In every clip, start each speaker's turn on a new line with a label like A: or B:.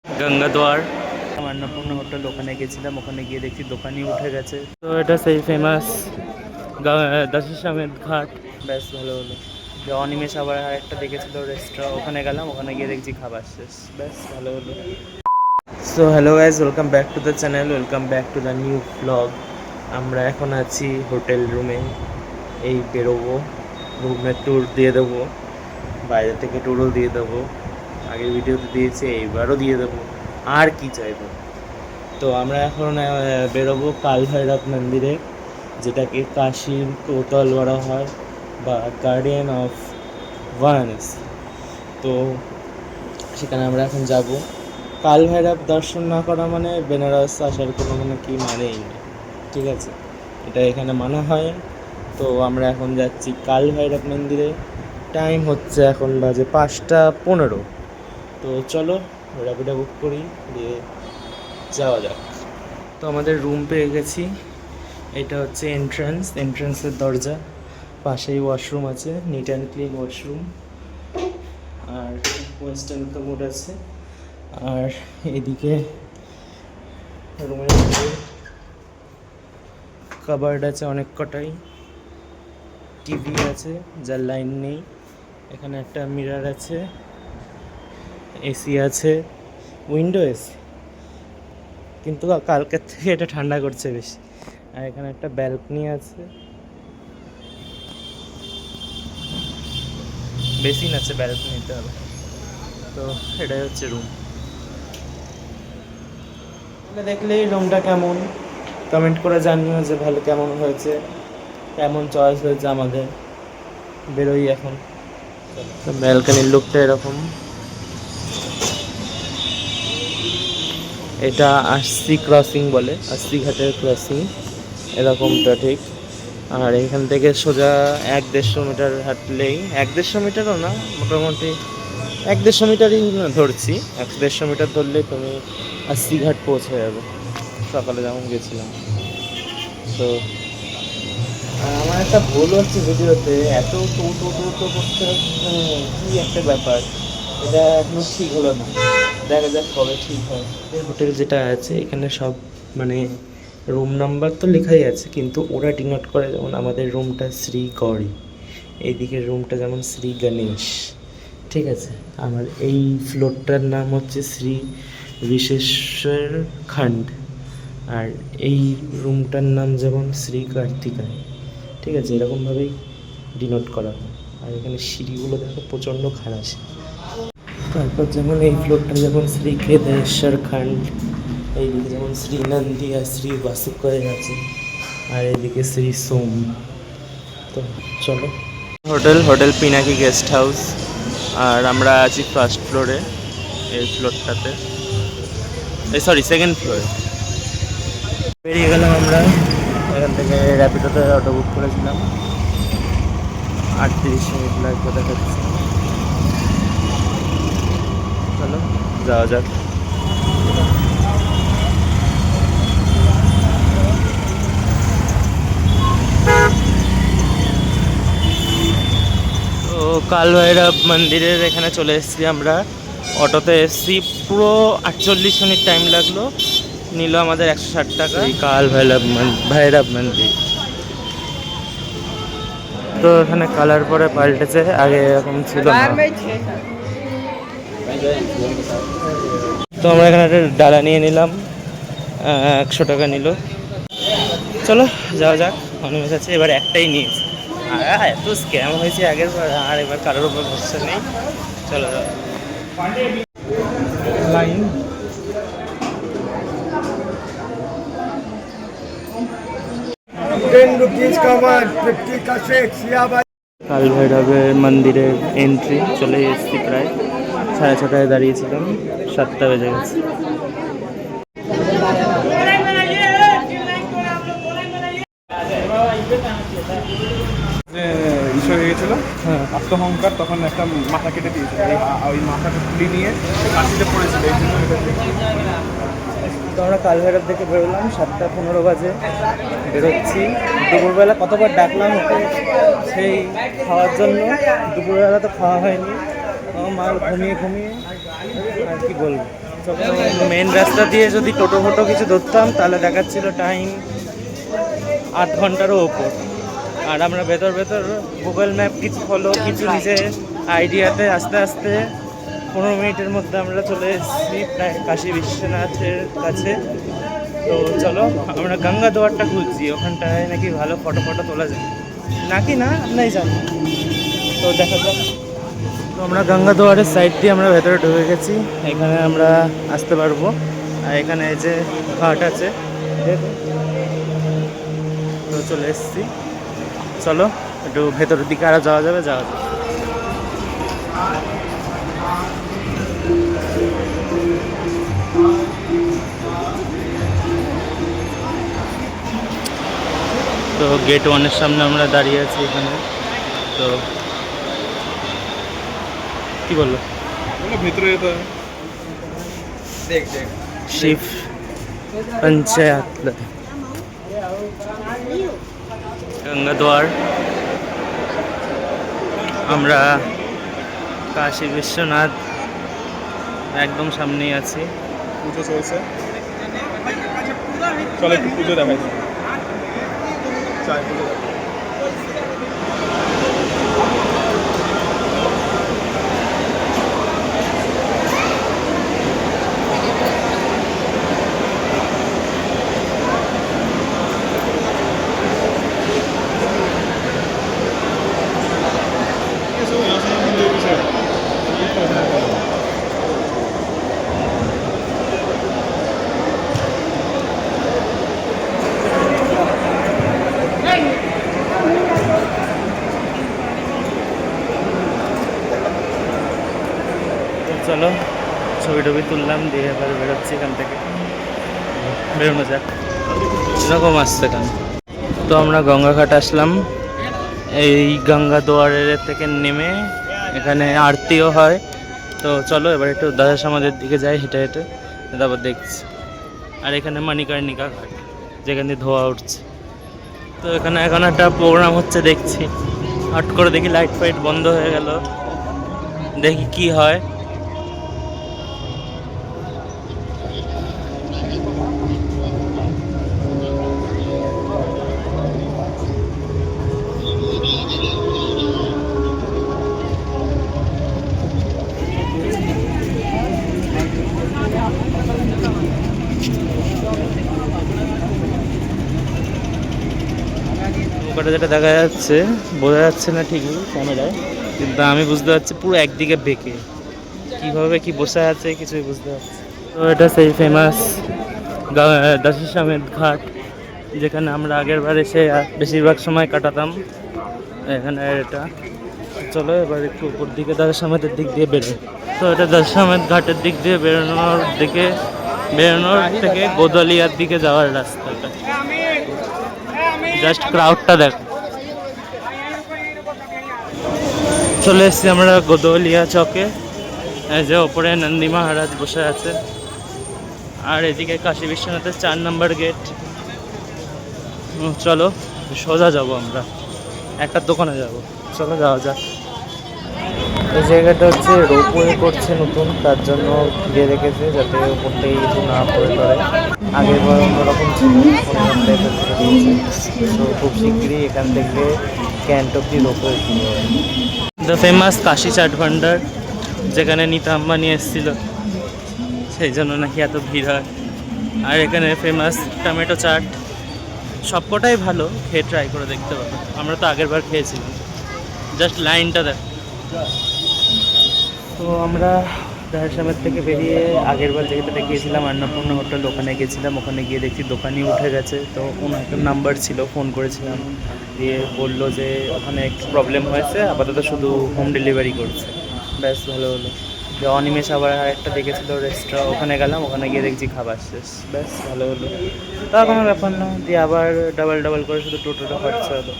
A: গঙ্গাদ্বার Annapurna hotel, ওখানে গেছিলাম। ওখানে গিয়ে দেখছি দোকানই উঠে গেছে। তো এটা সেই ফেমাস দশাশ্বমেধ ঘাট। ব্যাস ভালো হলো। যে অনিমেষ আবার একটা দেখেছিল রেস্টুরেন্ট, ওখানে গেলাম। ওখানে গিয়ে দেখছি খাবার শেষ। ব্যাস ভালো হলো। So hello guys, welcome back to the channel, welcome back to the new blog. আমরা এখন আছি হোটেল রুমে। এই বেরোবো, রুমের ট্যুর দিয়ে দেবো, বাইরে থেকে ট্যুরও দিয়ে দেবো। আগের ভিডিওতে দিয়েছি, এইবারও দিয়ে দেবো। আর কি চাইবো। তো আমরা এখন বেরোবো কাল ভৈরব মন্দিরে, যেটাকে কাশীর কোতল বলা হয় বা গার্ডিয়ান অফ বারাণসী। তো সেখানে আমরা এখন যাব। কাল ভৈরব দর্শন না করা মানে বেনারস আসার কোনো কি মানেই নেই, ঠিক আছে? এটা এখানে মানা হয়। তো আমরা এখন যাচ্ছি কাল ভৈরব মন্দিরে। টাইম হচ্ছে এখন বাজে 5টা 15। তো চলো র্যাপিডো বুক করি, দিয়ে যাওয়া যাক। তো আমাদের রুম পেয়ে গেছি। এটা হচ্ছে এন্ট্রান্সের দরজা। পাশেই ওয়াশরুম আছে, নিট অ্যান্ড ক্লিন ওয়াশরুম। আর ওয়েস্টার্ন কামোড আছে। আর এদিকে রুমের মধ্যে কাবার্ড আছে অনেক কটাই। টিভি আছে যার লাইন নেই। এখানে একটা মিরর আছে, এসি আছে, উইন্ডো এসি, কিন্তু কালকের থেকে এটা ঠান্ডা করছে বেশি। আর এখানে একটা ব্যালকনি আছে, বেসিন আছে ব্যালকনিতে। হবে তো এটাই হচ্ছে রুম। দেখলেই রুমটা কেমন কমেন্ট করে জানিও যে ভালো কেমন হয়েছে, কেমন চয়েস হয়েছে আমাদের। বেরোই এখন। তো ব্যালকনির লুকটা এরকম। এটা আশি ক্রসিং বলে, আশি ঘাটের ক্রসিং এরকমটা ঠিক। আর এখান থেকে সোজা 1-150 মিটার হাঁটলেই, 1-150 মিটারও না, মোটামুটি 1-150 মিটারই ধরছি। 1-150 মিটার ধরলেই তুমি আশি ঘাট পৌঁছে যাবে, সকালে যেমন গেছিলাম। তো আমার একটা ভুল হচ্ছে ভিডিওতে, এত টো টো টো টো করতে হচ্ছে, কী একটা ব্যাপার। এটা এখনো ঠিক হলো না, দেখা যাক কবে ঠিক হয়। হোটেল যেটা আছে এখানে সব মানে রুম নাম্বার তো লেখাই আছে, কিন্তু ওরা ডিনোট করে। যেমন আমাদের রুমটা শ্রী গৌরী, এইদিকের রুমটা যেমন শ্রী গণেশ, ঠিক আছে? আমার এই ফ্লোরটার নাম হচ্ছে শ্রী বিশেশ্বর খণ্ড। আর এই রুমটার নাম যেমন শ্রী কার্তিকায়, ঠিক আছে? এরকমভাবেই ডিনোট করা হয়। আর এখানে সিঁড়িগুলো দেখো প্রচণ্ড খারাপ। তারপর যেমন এই ফ্লোরটা যেমন শ্রী কেদারেশ্বর খণ্ড, এইদিকে যেমন শ্রী নন্দী আর শ্রী বাসুকয় আছে, আর এইদিকে শ্রী সোম। তো চলো, হোটেল পিনাকি গেস্ট হাউস। আর আমরা আছি ফার্স্ট ফ্লোরে, এই ফ্লোরটাতে, এই সরি সেকেন্ড ফ্লোরে। বেরিয়ে গেলাম আমরা এখান থেকে। র্যাপিডোতে অটো বুক করেছিলাম, 38 মিনিট লাগবে দেখাচ্ছি। চলো যাওয়া যাক। তো কাল ভৈরব মন্দিরের এখানে চলে এসেছি আমরা। অটোতে এসেছি, পুরো 48 মিনিট টাইম লাগলো। নিল আমাদের 160 টাকা। এই কাল ভৈরব মন্দির। তো এখানে কালার পরে পাল্টেছে, আগে এরকম ছিল না। তো আমরা এখানে একটা ডালা নিয়ে নিলাম, 100 টাকা নিল। চলো যাওয়া যাক। অনেক আছে, এবার একটাই নিয়েছি। আর এত স্ক্যাম হয়েছে আগের বার, আর এবার কারোর উপর ভরসা নেই। চলো লাইন। কাল ভৈরবের মন্দিরের এন্ট্রি চলে এসেছি, প্রায় 6:30টায় দাঁড়িয়েছিলাম, 7টা বেজে গেছে।
B: ইস্যু হয়ে গেছিলো, আত্মহংকার, তখন একটা মাথা কেটে দিয়েছিল। ওই মাথাটা তুলে নিয়ে কাশিতে পড়েছিল, এই জন্য
A: তো আমরা কাল ভৈরব থেকে বেরোলাম, 7টা 15 বাজে বেরোচ্ছি। দুপুরবেলা কতবার ডাকলাম ওকে সেই খাওয়ার জন্য, দুপুরবেলা তো খাওয়া হয়নি। আমার মাল ঘুমিয়ে ঘুমিয়ে আর কি বলবো। মেন রাস্তা দিয়ে যদি টোটো ফোটো কিছু ধরতাম তাহলে দেখাচ্ছিল টাইম 8 ঘন্টারও ওপর। আর আমরা ভেতর ভেতর গুগল ম্যাপ কিছু কিছু নিজে আইডিয়াতে আস্তে আস্তে 15 মিনিটের মধ্যে আমরা চলে এসেছি প্রায় কাশী বিশ্বনাথের কাছে। তো চলো আমরা গঙ্গা দুয়ারটা খুঁজছি, ওখানটায় নাকি ভালো ফটো ফটো তোলা যায় নাকি না আমরাই জানি। তো দেখা যাক। তো আমরা গঙ্গা দুয়ারের সাইড দিয়ে আমরা ভেতরে ঢুকে গেছি, এখানে আমরা আসতে পারবো। আর এখানে এই যে ঘাট আছে, তো চলে এসেছি। চলো একটু ভেতরের দিকে আরো যাওয়া যাবে। তো গেট 1-এর সামনে আমরা দাঁড়িয়ে আছি এখানে। তো কি বললো
B: ভিতরে যেতে দেখ
A: শিব পঞ্চায়েত গঙ্গা দুয়ার। আমরা কাশী বিশ্বনাথ একদম সামনেই আছি।
B: পুজো চলছে, চলো একটু পুজো দেখাই। চাই পুজো দেখাই।
A: চলো ছবি টবি তুললাম, দিয়ে এবার বেরোচ্ছি এখান থেকে। বেরোনো যাক, এরকম আসছে কেন। তো আমরা গঙ্গাঘাট আসলাম। এই গঙ্গা দুয়ারের থেকে নেমে এখানে আরতিও হয়। তো চলো এবার একটু দাদা সমাজের দিকে যাই হেঁটে হেঁটে, তারপর দেখছি। আর এখানে মণিকর্ণিকা ঘাট, যেখানে ধোয়া উঠছে। তো এখানে এখন একটা প্রোগ্রাম হচ্ছে দেখছি। হট করে দেখি লাইট ফাইট বন্ধ হয়ে গেল, দেখি কি হয়। ওটা যেটা দেখা যাচ্ছে বোঝা যাচ্ছে না ঠিকই ক্যামেরায়, কিন্তু আমি বুঝতে পারছি পুরো একদিকে বেঁকে, কীভাবে কি বসে আছে কিছুই বুঝতে পারছি। তো এটা সেই ফেমাস দশাশ্বমেধ ঘাট, যেখানে আমরা আগের বার এসে বেশিরভাগ সময় কাটাতাম। এখানে এটা চলো এবার একটু উপর দিকে দশাশ্বমেধের দিক দিয়ে বেরোই। তো এটা দশাশ্বমেধ ঘাটের দিক দিয়ে বেরোনোর থেকে গোদালিয়ার দিকে যাওয়ার রাস্তাটা। জাস্ট ক্রাউডটা দেখো। চলে এসেছি আমরা গোদলিয়া চকে, এই যে ওপরে নন্দী মহারাজ বসে আছে। আর এদিকে কাশী বিশ্বনাথের 4 নম্বর গেট। চলো সোজা যাব, আমরা একটা দোকানে যাব। চলো যাওয়া যাক। এই জায়গাটা হচ্ছে রোপওয়ে করছে নতুন, তার জন্য ঘিরে রেখেছে যাতে ওপর থেকে কিছু না পড়ে পড়ে। আগের বার অন্যরকম ছিল, তো খুব শীঘ্রই এখান থেকে গ্যাংটক রোপওয়ে শুরু হয়। দ্য ফেমাস কাশী চাট ভান্ডার, যেখানে নিতা আম্বানি এসেছিল, সেই জন্য নাকি এত ভিড় হয়। আর এখানে ফেমাস টমেটো চাট, সবকটাই ভালো, খেয়ে ট্রাই করে দেখতে পারো। আমরা তো আগের বার খেয়েছিলাম, জাস্ট লাইনটা দেখ। তো আমরা দশাশ্বমেধ থেকে বেরিয়ে আগের বার যেটা দেখিয়েছিলাম অন্নপূর্ণা হোটেল, ওখানে গেছিলাম। ওখানে গিয়ে দেখছি দোকানই উঠে গেছে। তো ওনার একটা নাম্বার ছিল, ফোন করেছিলাম, দিয়ে বললো যে ওখানে একটু প্রবলেম হয়েছে, আপাতত শুধু হোম ডেলিভারি করছে। ব্যাস ভালো হলো। যে অনিমেষ আবার একটা দেখেছিল রেস্টুরেন্ট, ওখানে গেলাম, ওখানে গিয়ে দেখছি খাবার শেষ। ব্যাস ভালো হলো, তা কোনো ব্যাপার না। দিয়ে আবার ডাবল করে শুধু টোটোটা খরচা হলো।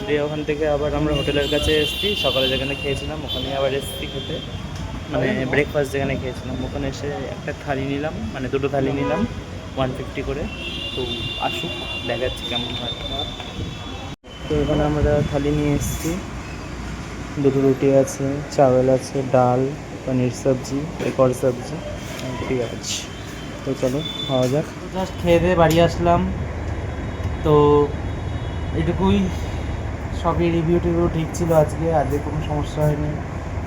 A: দিয়ে ওখান থেকে আবার আমরা হোটেলের কাছে এসেছি, সকালে যেখানে খেয়েছিলাম ওখানে আবার এসেছি খেতে, মানে ব্রেকফাস্ট যেখানে খেয়েছিলাম ওখানে এসে একটা থালি নিলাম, মানে দুটো থালি নিলাম 150 করে। তো আসুক, দেখাচ্ছি কেমন হয়। তো এখানে আমরা থালি নিয়ে এসেছি, দুটো রুটি আছে, চাওয়াল আছে, ডাল, পনির সবজি, এক और सब्जी,
B: ঠিক আছে, তো চলো খাওয়া যাক।
A: জাস্ট খেয়ে দিয়ে বাড়ি আসলাম, তো এটুকুই। সবই রিভিউ টিভিউ ঠিক ছিল আজকে কোনো সমস্যা হয়নি।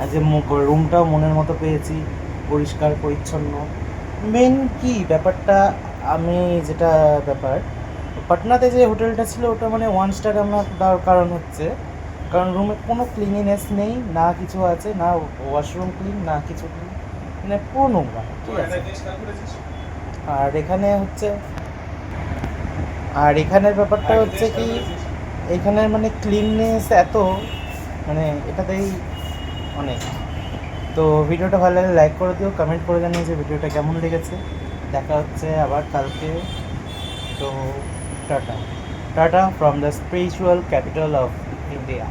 A: আজকে রুমটাও মনের মতো পেয়েছি, পরিষ্কার পরিচ্ছন্ন। মেন কি ব্যাপারটা, আমি যেটা ব্যাপার, পাটনাতে যে হোটেলটা ছিল ওটা মানে 1 স্টার আমার দেওয়ার কারণ হচ্ছে, কারণ রুমে কোনো ক্লিনিনেস নেই, না কিছু আছে, না ওয়াশরুম ক্লিন, না কিছু ক্লিন, মানে পুরো নোংরা, ঠিক আছে। আর এখানে হচ্ছে, আর এখানের ব্যাপারটা হচ্ছে কি, এখানের মানে ক্লিননেস এত, মানে এটাতেই অনেক। তো ভিডিওটা ভালো লাগলে লাইক করে দিও, কমেন্ট করে জানিও যে ভিডিওটা কেমন লেগেছে। দেখা হচ্ছে আবার কালকে। তো tata tata from the spiritual capital of India.